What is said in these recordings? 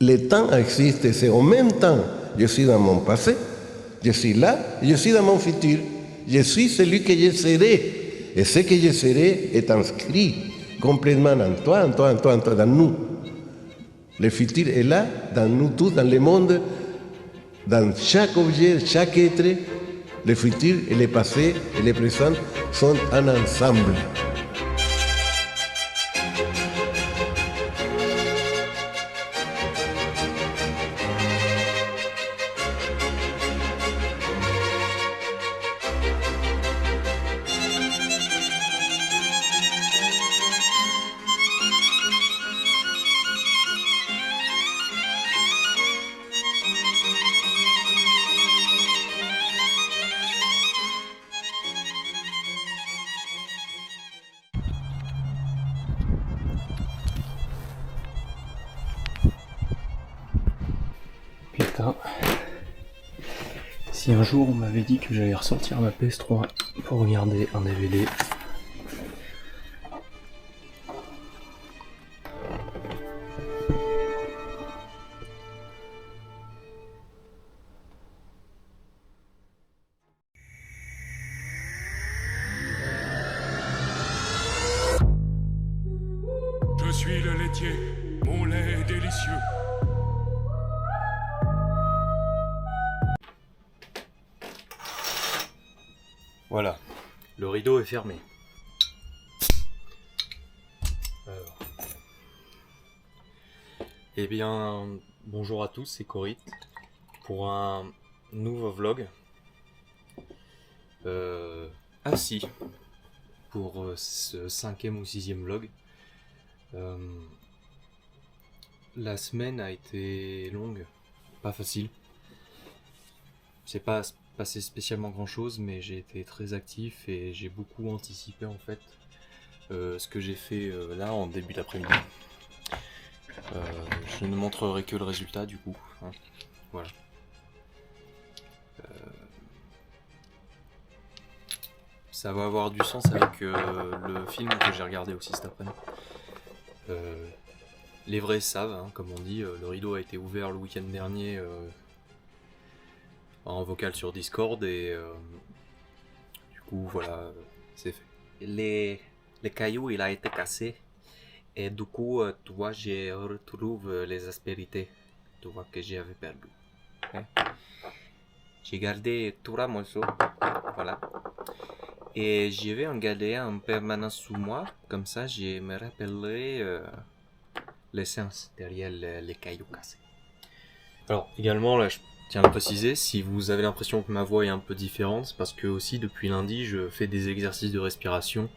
le temps existe, c'est en même temps, je suis dans mon passé, je suis là, je suis dans mon futur. Je suis celui que je serai. Et ce que je serai est inscrit complètement en toi, dans nous. Le futur est là, dans nous tous, dans le monde, dans chaque objet, chaque être. Le futur et le passé et le présent sont un ensemble. Putain, si un jour on m'avait dit que j'allais ressortir ma PS3 pour regarder un DVD, Je suis le laitier, mon lait est délicieux. voilà, le rideau est fermé. Alors. Eh bien, bonjour à tous, c'est Corit pour un nouveau vlog. Ah si, pour ce 5e ou 6e vlog. La semaine a été longue, pas facile. C'est pas passé spécialement grand chose, mais j'ai été très actif et j'ai beaucoup anticipé en fait ce que j'ai fait là en début d'après-midi. Je ne montrerai que le résultat du coup, hein. Voilà. Ça va avoir du sens avec le film que j'ai regardé aussi cet après-midi. Les vrais savent, hein, comme on dit, le rideau a été ouvert le week-end dernier en vocal sur Discord et du coup voilà, c'est fait. Les cailloux il a été cassé et du coup tu vois je retrouve les aspérités, tu vois que j'avais perdu. Okay. J'ai gardé 3 morceaux, voilà. Et je vais en garder en permanence sous moi, comme ça je me rappellerai l'essence derrière les cailloux cassés. Alors également là je tiens à le préciser, si vous avez l'impression que ma voix est un peu différente, c'est parce que aussi depuis lundi je fais des exercices de respiration,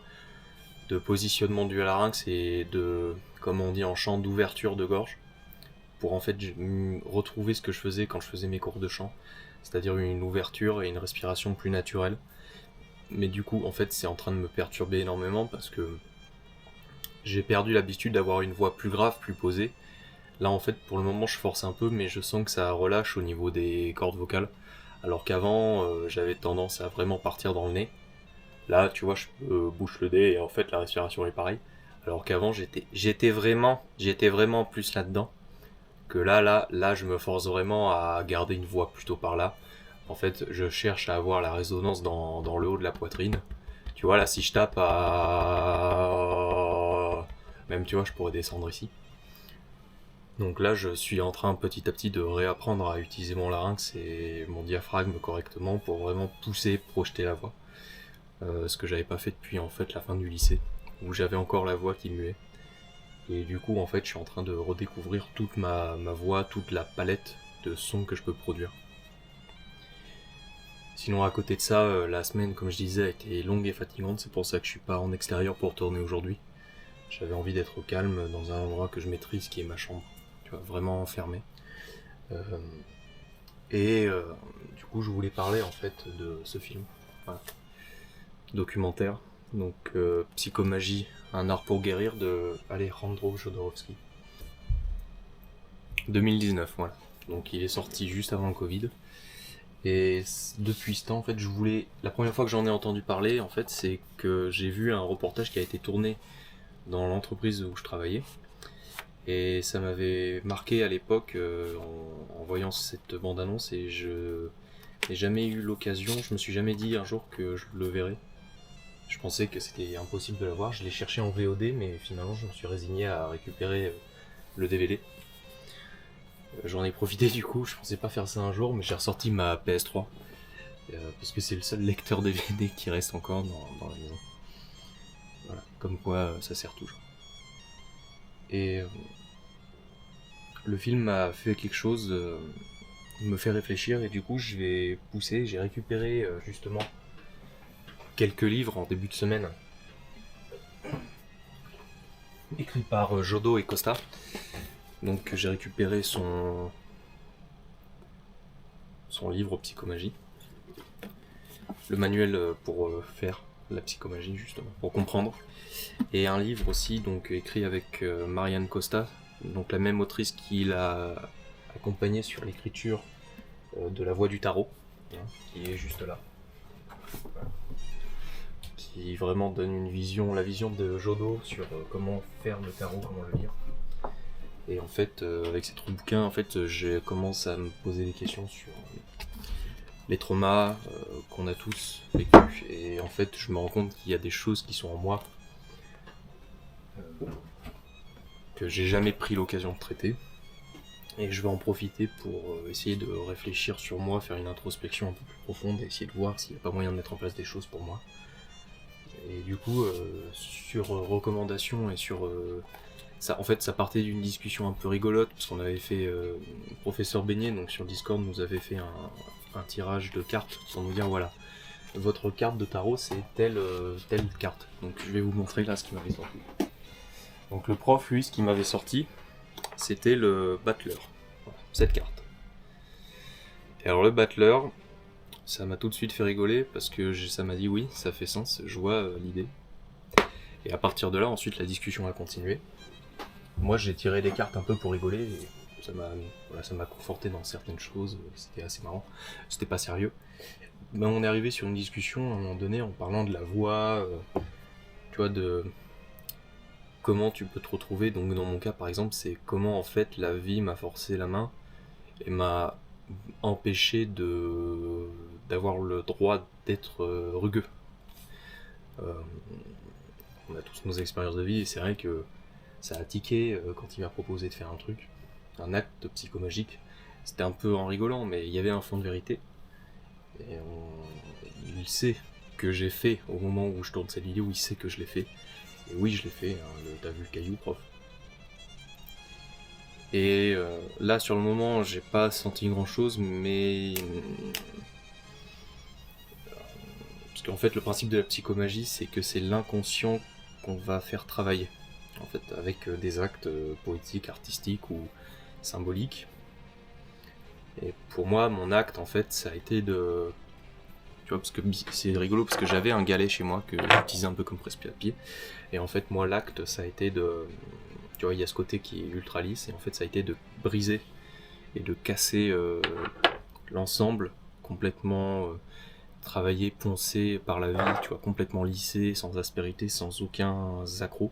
de positionnement du larynx et de, comme on dit en chant, d'ouverture de gorge, pour en fait retrouver ce que je faisais quand je faisais mes cours de chant, c'est-à-dire une ouverture et une respiration plus naturelle. Mais du coup en fait c'est en train de me perturber énormément parce que j'ai perdu l'habitude d'avoir une voix plus grave, plus posée. Là en fait pour le moment je force un peu mais je sens que ça relâche au niveau des cordes vocales. Alors qu'avant j'avais tendance à vraiment partir dans le nez. Là tu vois je bouche le nez et en fait la respiration est pareille. Alors qu'avant j'étais vraiment plus là-dedans. Que là je me force vraiment à garder une voix plutôt par là. En fait je cherche à avoir la résonance dans le haut de la poitrine. Tu vois là si je tape à... Même tu vois je pourrais descendre ici. Donc là je suis en train petit à petit de réapprendre à utiliser mon larynx et mon diaphragme correctement pour vraiment pousser, projeter la voix. Ce que j'avais pas fait depuis en fait la fin du lycée, où j'avais encore la voix qui muait. Et du coup en fait je suis en train de redécouvrir toute ma voix, toute la palette de sons que je peux produire. Sinon à côté de ça, la semaine comme je disais a été longue et fatigante, c'est pour ça que je suis pas en extérieur pour tourner aujourd'hui. J'avais envie d'être au calme dans un endroit que je maîtrise qui est ma chambre, tu vois, vraiment enfermé. Du coup je voulais parler en fait de ce film, voilà. Documentaire, donc Psychomagie, un art pour guérir de Alejandro Jodorowsky. 2019, voilà. Donc il est sorti juste avant le Covid. Et depuis ce temps, en fait, la première fois que j'en ai entendu parler, en fait, c'est que j'ai vu un reportage qui a été tourné dans l'entreprise où je travaillais. Et ça m'avait marqué à l'époque en voyant cette bande-annonce, et je n'ai jamais eu l'occasion, je me suis jamais dit un jour que je le verrais. Je pensais que c'était impossible de l'avoir, je l'ai cherché en VOD, mais finalement je me suis résigné à récupérer le DVD. J'en ai profité du coup, je pensais pas faire ça un jour, mais j'ai ressorti ma PS3. Parce que c'est le seul lecteur DVD qui reste encore dans la maison. Voilà, comme quoi ça sert toujours. Et le film m'a fait quelque chose, me fait réfléchir, et du coup j'ai récupéré justement quelques livres en début de semaine, écrits par Jodo et Costa. Donc j'ai récupéré son livre Psychomagie, le manuel pour faire la psychomagie justement, pour comprendre, et un livre aussi donc écrit avec Marianne Costa, donc la même autrice qui l'a accompagné sur l'écriture de La Voix du Tarot, qui est juste là, qui vraiment donne la vision de Jodo sur comment faire le tarot, comment le lire. Et en fait, avec ces trois bouquins, en fait, je commence à me poser des questions sur les traumas qu'on a tous vécus. Et en fait, je me rends compte qu'il y a des choses qui sont en moi que j'ai jamais pris l'occasion de traiter. Et je vais en profiter pour essayer de réfléchir sur moi, faire une introspection un peu plus profonde et essayer de voir s'il n'y a pas moyen de mettre en place des choses pour moi. Et du coup, sur recommandation et sur... ça, en fait, ça partait d'une discussion un peu rigolote, parce qu'on avait fait... Professeur Beignet, donc sur Discord, nous avait fait un tirage de cartes pour nous dire, voilà, votre carte de tarot, c'est telle carte. Donc je vais vous montrer là ce qu'il m'avait sorti. Donc le prof, lui, ce qu'il m'avait sorti, c'était le Battler. Voilà, cette carte. Et alors le Battler, ça m'a tout de suite fait rigoler, parce que ça m'a dit oui, ça fait sens, je vois l'idée. Et à partir de là, ensuite, la discussion a continué. Moi, j'ai tiré des cartes un peu pour rigoler, et ça m'a conforté dans certaines choses, c'était assez marrant, c'était pas sérieux. Mais on est arrivé sur une discussion à un moment donné en parlant de la voix, tu vois, de comment tu peux te retrouver. Donc dans mon cas par exemple, c'est comment en fait la vie m'a forcé la main et m'a empêché d'avoir le droit d'être rugueux. On a tous nos expériences de vie, et c'est vrai que ça a tiqué quand il m'a proposé de faire un acte psychomagique. C'était un peu en rigolant, mais il y avait un fond de vérité. Et il sait que j'ai fait, au moment où je tourne cette vidéo, il sait que je l'ai fait. Et oui, je l'ai fait, hein, t'as vu le caillou, prof. Et là, sur le moment, j'ai pas senti grand chose, mais... parce qu'en fait, le principe de la psychomagie, c'est que c'est l'inconscient qu'on va faire travailler. En fait, avec des actes poétiques, artistiques ou symboliques. Et pour moi, mon acte, en fait, ça a été de... Tu vois, parce que c'est rigolo, parce que j'avais un galet chez moi que j'utilisais un peu comme presse-papier. Et en fait, moi, l'acte, ça a été de... Tu vois, il y a ce côté qui est ultra lisse, et en fait, ça a été de briser et de casser l'ensemble, complètement travaillé, poncé par la vie, tu vois, complètement lissé, sans aspérité, sans aucun accroc.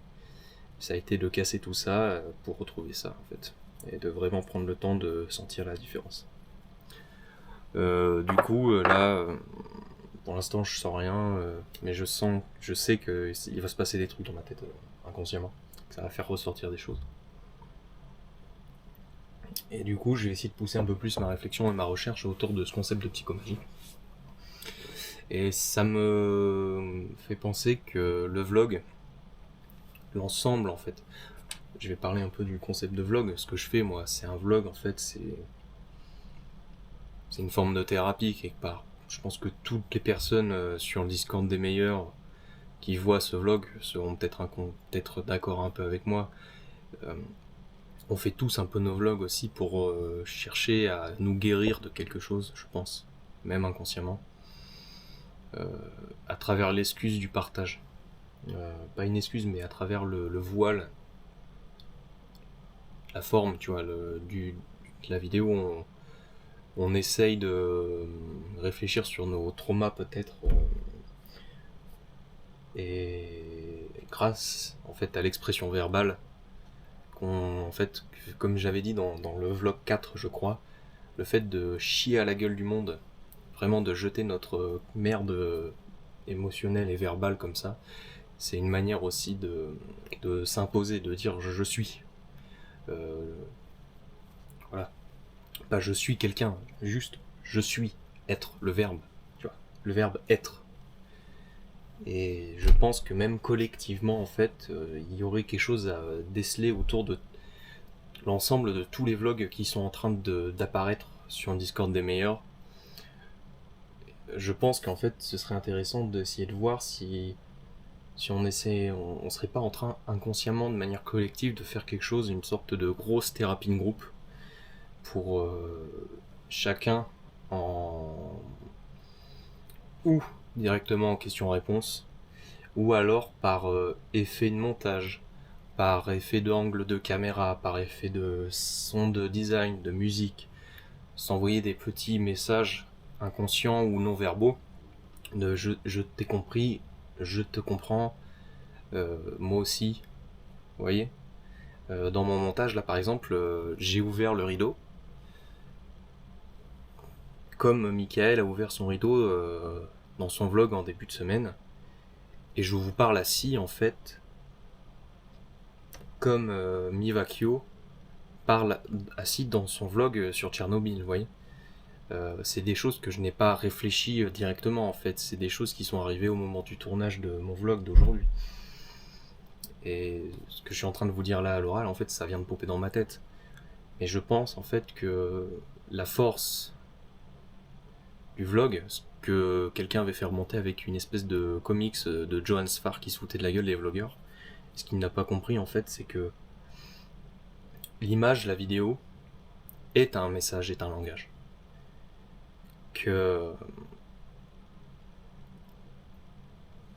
Ça a été de casser tout ça pour retrouver ça, en fait. Et de vraiment prendre le temps de sentir la différence. Du coup, là, pour l'instant, je sens rien, mais je sais qu'il va se passer des trucs dans ma tête inconsciemment, que ça va faire ressortir des choses. Et du coup, je vais essayer de pousser un peu plus ma réflexion et ma recherche autour de ce concept de psychomagie. Et ça me fait penser que le vlog, l'ensemble en fait, je vais parler un peu du concept de vlog. Ce que je fais moi, c'est un vlog en fait, c'est une forme de thérapie quelque part. Je pense que toutes les personnes sur le Discord des meilleurs qui voient ce vlog seront peut-être d'accord un peu avec moi. On fait tous un peu nos vlogs aussi pour chercher à nous guérir de quelque chose, je pense, même inconsciemment, à travers l'excuse du partage. Pas une excuse, mais à travers le voile, la forme, tu vois, de la vidéo, on essaye de réfléchir sur nos traumas peut-être, et grâce en fait à l'expression verbale En fait, comme j'avais dit dans le vlog 4, je crois, le fait de chier à la gueule du monde, vraiment de jeter notre merde émotionnelle et verbale comme ça, c'est une manière aussi de s'imposer, de dire je suis. Voilà. Pas je suis quelqu'un, juste je suis, être, le verbe, tu vois, le verbe être. Et je pense que même collectivement, en fait, il y aurait quelque chose à déceler autour de l'ensemble de tous les vlogs qui sont en train d'apparaître sur le Discord des meilleurs. Je pense qu'en fait, ce serait intéressant d'essayer de voir si on serait pas en train inconsciemment, de manière collective, de faire quelque chose, une sorte de grosse thérapie de groupe pour chacun ou directement en question-réponse, ou alors par effet de montage, par effet d'angle de caméra, par effet de son, de design, de musique, s'envoyer des petits messages inconscients ou non verbaux de je t'ai compris, je te comprends, moi aussi, vous voyez. Dans mon montage là par exemple, j'ai ouvert le rideau, comme Michael a ouvert son rideau dans son vlog en début de semaine, et je vous parle assis en fait, comme Mivakio parle assis dans son vlog sur Tchernobyl, vous voyez. C'est des choses que je n'ai pas réfléchi directement en fait, c'est des choses qui sont arrivées au moment du tournage de mon vlog d'aujourd'hui. Et ce que je suis en train de vous dire là à l'oral, en fait, ça vient de popper dans ma tête. Et je pense en fait que la force du vlog, ce que quelqu'un avait fait remonter avec une espèce de comics de Johan Sfar qui se foutait de la gueule des vlogueurs, ce qu'il n'a pas compris en fait, c'est que l'image, la vidéo, est un message, est un langage. Que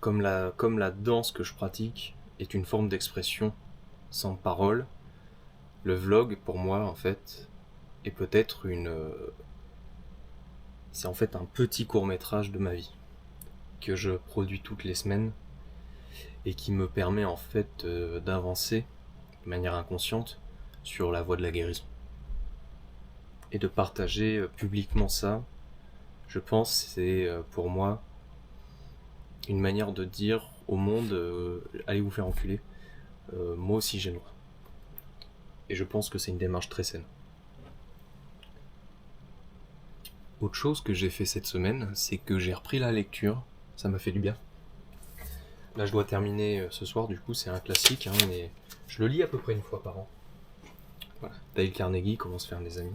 comme la danse que je pratique est une forme d'expression sans parole, le vlog pour moi en fait est peut-être c'est en fait un petit court-métrage de ma vie que je produis toutes les semaines et qui me permet en fait d'avancer de manière inconsciente sur la voie de la guérison. Et de partager publiquement ça, je pense, c'est pour moi une manière de dire au monde allez vous faire enculer, moi aussi j'ai le droit. Et je pense que c'est une démarche très saine. Autre chose que j'ai fait cette semaine, c'est que j'ai repris la lecture, ça m'a fait du bien. Là je dois terminer ce soir, du coup c'est un classique, hein, mais je le lis à peu près une fois par an. Voilà. Dale Carnegie, Comment se faire des amis.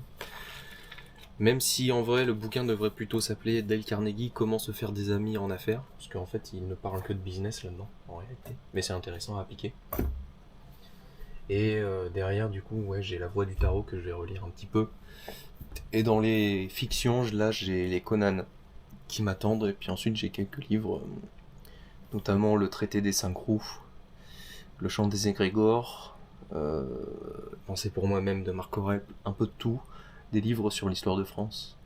Même si en vrai le bouquin devrait plutôt s'appeler Dale Carnegie, Comment se faire des amis en affaires, parce qu'en fait il ne parle que de business là-dedans en réalité, mais c'est intéressant à appliquer. Et derrière du coup ouais, j'ai La Voix du Tarot que je vais relire un petit peu. Et dans les fictions, là j'ai les Conan qui m'attendent, et puis ensuite j'ai quelques livres, notamment Le Traité des 5 roues, Le Chant des égrégores, Pensée pour moi-même de Marc Aurèle, un peu de tout, des livres sur l'histoire de France.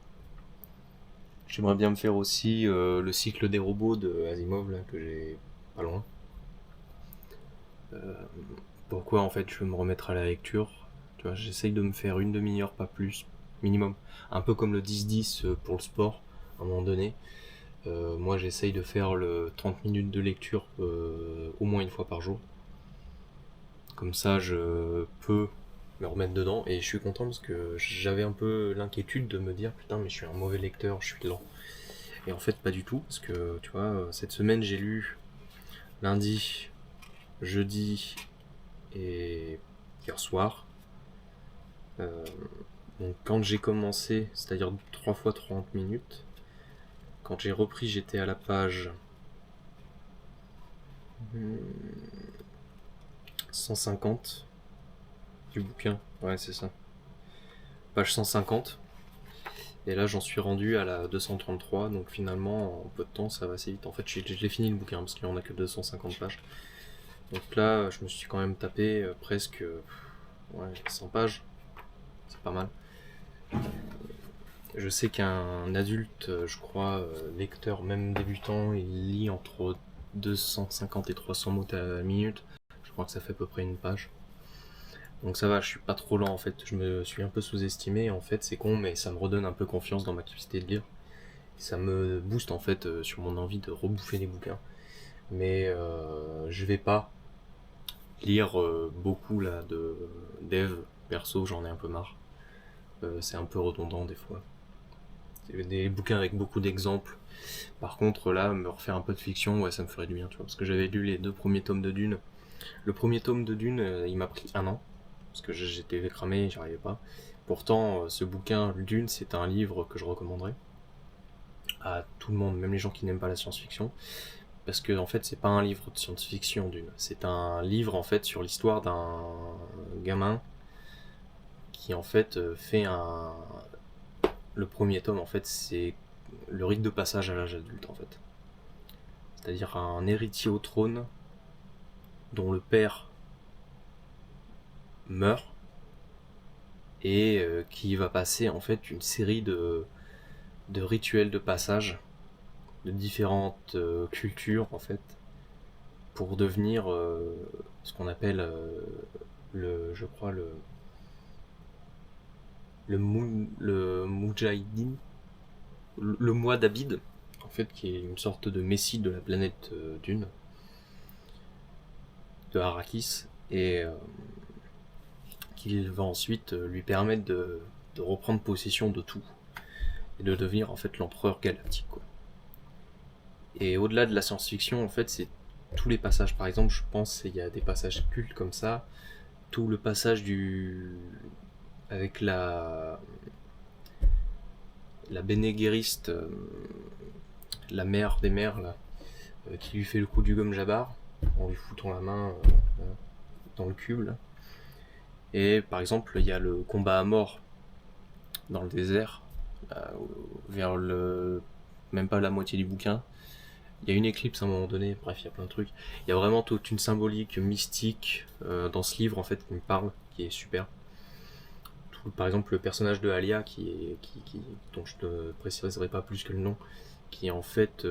J'aimerais bien me faire aussi le cycle des robots de Asimov, là, que j'ai pas loin. Pourquoi en fait je veux me remettre à la lecture, tu vois, j'essaye de me faire une demi-heure, pas plus, minimum. Un peu comme le 10-10 pour le sport, à un moment donné. Moi j'essaye de faire le 30 minutes de lecture au moins une fois par jour. Comme ça je peux me remettre dedans, et je suis content parce que j'avais un peu l'inquiétude de me dire putain mais je suis un mauvais lecteur, je suis lent. Et en fait pas du tout, parce que tu vois, cette semaine j'ai lu lundi, jeudi et hier soir. Donc quand j'ai commencé, c'est-à-dire 3 fois 30 minutes, quand j'ai repris j'étais à la page 150 du bouquin, ouais c'est ça, page 150, et là j'en suis rendu à la 233, donc finalement en peu de temps ça va assez vite. En fait je l'ai fini le bouquin parce qu'il n'y en a que 250 pages, donc là je me suis quand même tapé presque 100 pages, c'est pas mal. Je sais qu'un adulte, je crois, lecteur même débutant, il lit entre 250 et 300 mots à la minute. Je crois que ça fait à peu près une page. Donc ça va, je suis pas trop lent en fait, je me suis un peu sous-estimé en fait, c'est con, mais ça me redonne un peu confiance dans ma capacité de lire. Et ça me booste en fait sur mon envie de rebouffer des bouquins. Mais je vais pas lire beaucoup là de dev, perso, j'en ai un peu marre. C'est un peu redondant des fois. C'est des bouquins avec beaucoup d'exemples. Par contre là, me refaire un peu de fiction, ouais, ça me ferait du bien, tu vois. Parce que j'avais lu les 2 premiers tomes de Dune. Le premier tome de Dune, il m'a pris 1 an. Parce que j'étais cramé, j'y arrivais pas. Pourtant, ce bouquin, Dune, c'est un livre que je recommanderais à tout le monde, même les gens qui n'aiment pas la science-fiction. Parce que en fait, c'est pas un livre de science-fiction, Dune. C'est un livre en fait sur l'histoire d'un gamin qui en fait fait un. Le premier tome, en fait, c'est le rite de passage à l'âge adulte, en fait. C'est-à-dire un héritier au trône dont le père meurt et qui va passer en fait une série de rituels de passage de différentes cultures en fait pour devenir ce qu'on appelle je crois le Moudjahidine, le Mois d'Abid en fait, qui est une sorte de messie de la planète Dune, de Arrakis, et qui va ensuite lui permettre de reprendre possession de tout et de devenir en fait l'empereur galactique, quoi. Et au-delà de la science-fiction, en fait, c'est tous les passages. Par exemple, je pense qu'il y a des passages cultes comme ça. Tout le passage avec la Bene Gesserit, la mère des mères, là, qui lui fait le coup du gomme Jabbar, en lui foutant la main dans le cube, là. Et par exemple, il y a le combat à mort dans le désert, vers même pas la moitié du bouquin. Il y a une éclipse à un moment donné, bref, il y a plein de trucs. Il y a vraiment toute une symbolique mystique dans ce livre en fait qui me parle, qui est super. Par exemple, le personnage de Alia, dont je ne préciserai pas plus que le nom, qui est en fait,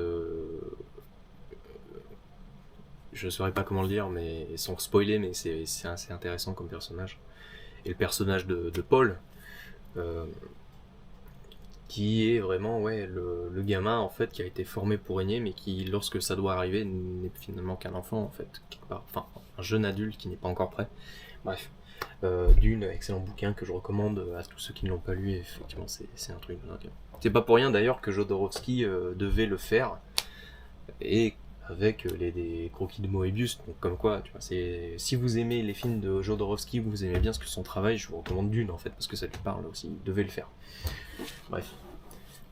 je ne saurais pas comment le dire, mais sans spoiler, mais c'est assez intéressant comme personnage. Et le personnage de Paul, qui est vraiment le gamin en fait qui a été formé pour régner, mais qui, lorsque ça doit arriver, n'est finalement qu'un enfant en fait, quelque part. Enfin, un jeune adulte qui n'est pas encore prêt. Bref, Dune, excellent bouquin que je recommande à tous ceux qui ne l'ont pas lu. Et effectivement, c'est un truc de dingue. C'est pas pour rien d'ailleurs que Jodorowsky devait le faire, et avec des croquis de Moebius, donc comme quoi, tu vois, si vous aimez les films de Jodorowsky, vous aimez bien ce que son travail, je vous recommande Dune en fait, parce que ça lui parle aussi, il devait le faire. Bref.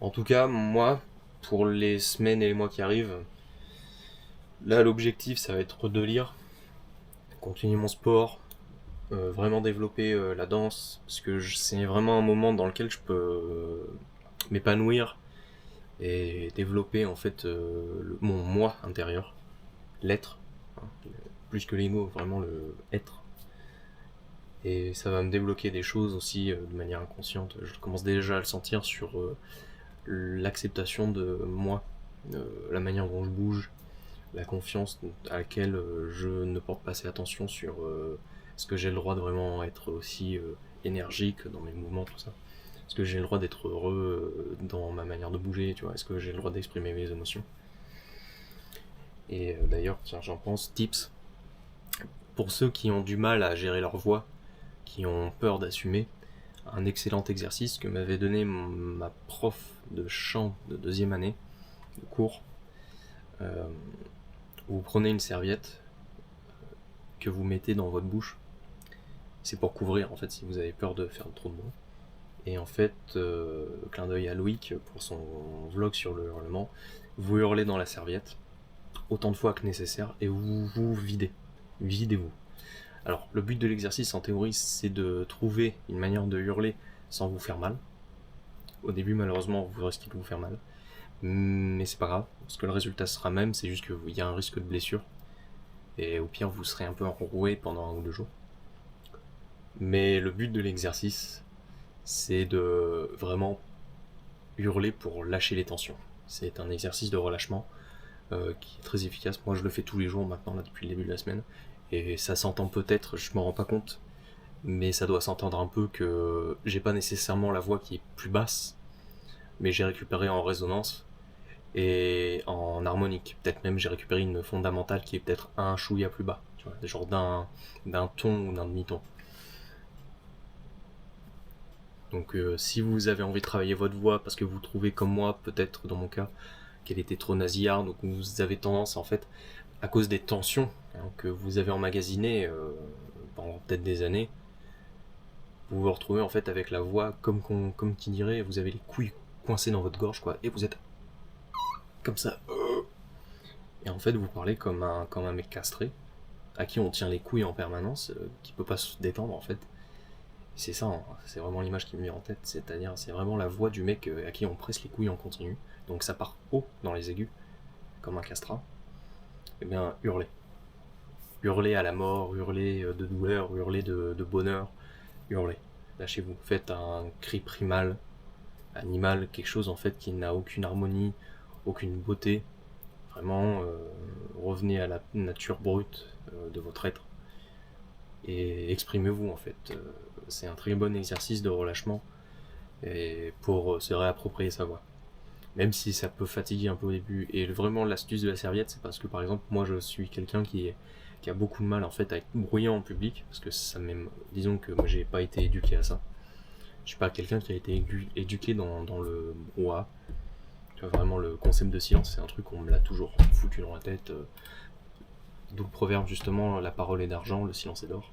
En tout cas, moi, pour les semaines et les mois qui arrivent, là l'objectif ça va être de lire, continuer mon sport, vraiment développer la danse, parce que c'est vraiment un moment dans lequel je peux m'épanouir et développer en fait mon moi intérieur, l'être, hein, plus que l'ego, vraiment le être. Et ça va me débloquer des choses aussi de manière inconsciente. Je commence déjà à le sentir sur l'acceptation de moi, la manière dont je bouge, la confiance à laquelle je ne porte pas assez attention sur est-ce que j'ai le droit de vraiment être aussi énergique dans mes mouvements, tout ça. Est-ce que j'ai le droit d'être heureux dans ma manière de bouger, tu vois. Est-ce que j'ai le droit d'exprimer mes émotions. Et d'ailleurs, tiens, j'en pense, tips. Pour ceux qui ont du mal à gérer leur voix, qui ont peur d'assumer, un excellent exercice que m'avait donné ma prof de chant de 2e année de cours. Vous prenez une serviette que vous mettez dans votre bouche. C'est pour couvrir en fait si vous avez peur de faire trop de bruit. Et en fait, clin d'œil à Loïc pour son vlog sur le hurlement, vous hurlez dans la serviette autant de fois que nécessaire et vous vous videz. Videz-vous. Alors, le but de l'exercice en théorie, c'est de trouver une manière de hurler sans vous faire mal. Au début, malheureusement, vous risquez de vous faire mal. Mais c'est pas grave, parce que le résultat sera même, c'est juste qu'il y a un risque de blessure. Et au pire, vous serez un peu enroué pendant 1 ou 2 jours. Mais le but de l'exercice, c'est de vraiment hurler pour lâcher les tensions. C'est un exercice de relâchement qui est très efficace. Moi, je le fais tous les jours maintenant, là, depuis le début de la semaine. Et ça s'entend peut-être, je m'en rends pas compte, mais ça doit s'entendre un peu que j'ai pas nécessairement la voix qui est plus basse, mais j'ai récupéré en résonance et en harmonique. Peut-être même j'ai récupéré une fondamentale qui est peut-être un chouïa plus bas, tu vois, genre d'un ton ou d'un demi-ton. Donc si vous avez envie de travailler votre voix parce que vous trouvez comme moi, peut-être dans mon cas, qu'elle était trop nasillarde, donc vous avez tendance en fait, à cause des tensions que vous avez emmagasinées pendant peut-être des années, vous vous retrouvez en fait avec la voix comme qui dirait, vous avez les couilles coincées dans votre gorge quoi, et vous êtes comme ça. Et en fait vous parlez comme un mec castré, à qui on tient les couilles en permanence, qui peut pas se détendre en fait. C'est ça, hein, c'est vraiment l'image qui me vient en tête, c'est-à-dire c'est vraiment la voix du mec à qui on presse les couilles en continu, donc ça part haut dans les aigus, comme un castrat. Et bien hurler. Hurler à la mort, hurler de douleur, hurler de bonheur, hurler. Lâchez-vous, faites un cri primal, animal, quelque chose en fait qui n'a aucune harmonie, aucune beauté. Vraiment, revenez à la nature brute de votre être et exprimez-vous en fait. C'est un très bon exercice de relâchement et pour se réapproprier sa voix. Même si ça peut fatiguer un peu au début. Et vraiment l'astuce de la serviette, c'est parce que par exemple moi je suis quelqu'un qui a beaucoup de mal en fait à être bruyant en public, parce que ça même, disons que moi j'ai pas été éduqué à ça. Je suis pas quelqu'un qui a été éduqué dans le brouhaha. Tu vois, vraiment le concept de silence, c'est un truc qu'on me l'a toujours foutu dans la tête. D'où le proverbe justement, la parole est d'argent, le silence est d'or.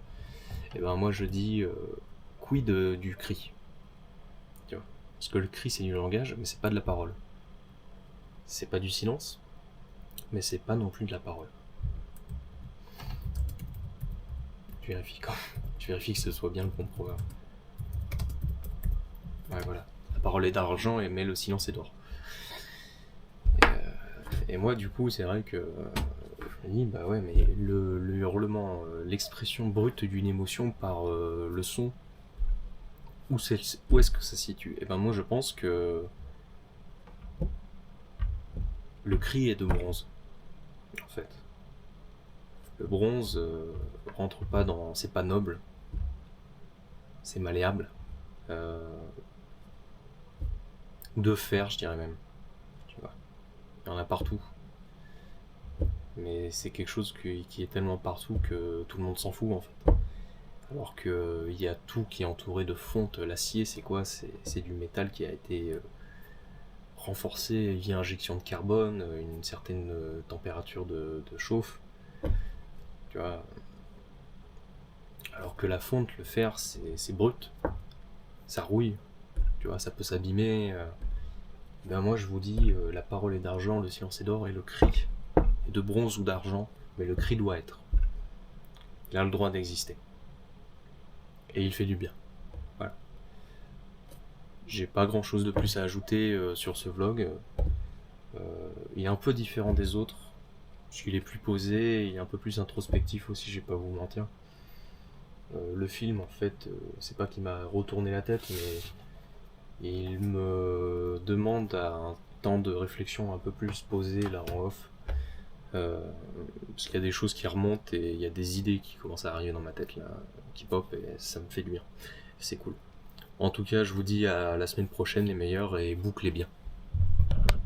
Et ben moi je dis quid du cri. Tu vois, parce que le cri c'est du langage, mais c'est pas de la parole. C'est pas du silence, mais c'est pas non plus de la parole. Tu vérifies que ce soit bien le bon proverbe. Ouais, voilà. La parole est d'argent, mais le silence est d'or. Et moi, du coup, c'est vrai que je me dis, bah ouais, mais le hurlement, l'expression brute d'une émotion par le son, où est-ce que ça se situe? Et ben moi, je pense que le cri est de bronze, en fait. Le bronze rentre pas dans... C'est pas noble. C'est malléable. De fer, je dirais même. Tu vois. Il y en a partout. Mais c'est quelque chose qui est tellement partout que tout le monde s'en fout, en fait. Alors qu'il y a tout qui est entouré de fonte. L'acier, c'est quoi? C'est du métal qui a été renforcé via injection de carbone, une certaine température de chauffe. Tu vois. Alors que la fonte, le fer, c'est brut. Ça rouille. Tu vois, ça peut s'abîmer. Ben moi, je vous dis, la parole est d'argent, le silence est d'or, et le cri est de bronze ou d'argent, mais le cri doit être. Il a le droit d'exister. Et il fait du bien. Voilà. J'ai pas grand chose de plus à ajouter sur ce vlog. Il est un peu différent des autres, parce qu'il est plus posé, il est un peu plus introspectif aussi, je vais pas vous mentir. Le film, en fait, c'est pas qu'il m'a retourné la tête, mais il me demande à un temps de réflexion un peu plus posé là en off. Parce qu'il y a des choses qui remontent et il y a des idées qui commencent à arriver dans ma tête là, qui pop, et ça me fait du bien. C'est cool. En tout cas, je vous dis à la semaine prochaine les meilleurs, et bouclez bien.